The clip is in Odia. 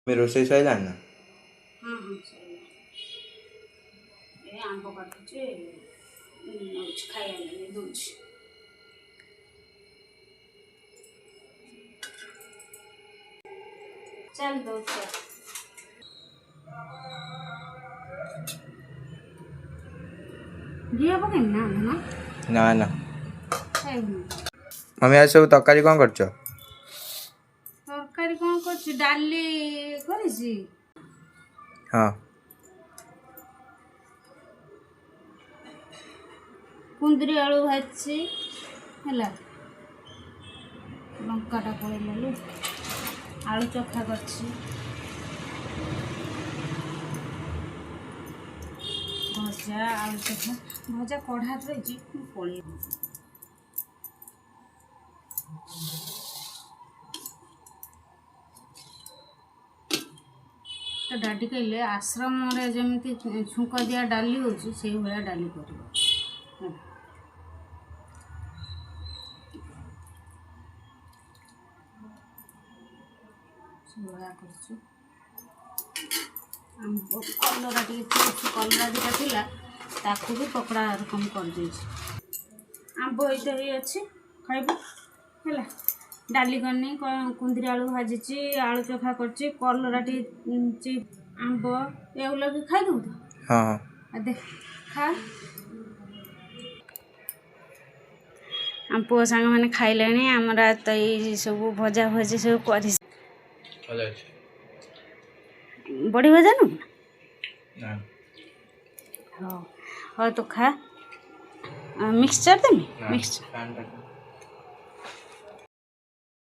మీ ରୋଷେଇ ସଇଲାଣି ନା? ହଁ ହଁ ସରିଲା। ଏ ଆମ୍ବ କାଟୁଛି ନଉଛି ଖାଇବା ଲାଗି ଦଉଛି। ଚାଲ ଦଉଛି। ଘିଅ ପକେଇନି ନା ନା ନା ନା। ଖାଇବୁନି। ମମି ଆଜି ସବୁ ତରକାରୀ କ'ଣ କରିଛ? ତରକାରୀ କ'ଣ କରୁଛି? ଡାଲି କରିଛି। ହଁ। କୁନ୍ଦୁରି ଆଳୁ ଭାଜିଛି ହେଲା। ଲଙ୍କାଟା ପଳେଇଲୁ। ଆଳୁ ଚୋଖା କରିଛି। ଭଜା ଆଳୁ ଚୋଖା ଭଜା କଢ଼ାରେ ରହିଛି ମୁଁ ପଳେଇବି। ତ ଡାଡି କହିଲେ ଆଶ୍ରମରେ ଯେମିତି ଛୁଙ୍କ ଦିଆ ଡାଲି ହେଉଛି ସେଇଭଳିଆ ଡାଲି କରିବ। ସେଇଭଳିଆ କରିଛୁ। ଆମ୍ବ କଲରା ଟିକେ କଲରା ଦୁଇଟା ଥିଲା ତାକୁ ବି ପକୋଡ଼ା ରକମ କରିଦେଇଛି। ଆମ୍ବ ଏଇଟା ହେଇ ଅଛି ଖାଇବୁ ହେଲା। ଡାଲି କରିନି କୁନ୍ଦୁରି ଆଳୁ ଭାଜିଛି ଆଳୁ ଚୋଖା କରିଛି କଲରା ଟିକେ ଆମ୍ବ ଏଗୁলোକି ଖାଇଦେବୁ ତ? ହଁ ଆଉ ଦେ ଖା। ଆମ ପୁଅ ସାଙ୍ଗମାନେ ଖାଇଲେଣି। ଆମର ତ ଏଇ ସବୁ ଭଜା ଭଜି ସବୁ କରି ବଡ଼ି ଭଜା ନୁ ହଉ ହଉ ତୁ ଖା। ମିକ୍ସଚର ଦେମି ମିକ୍ସଚର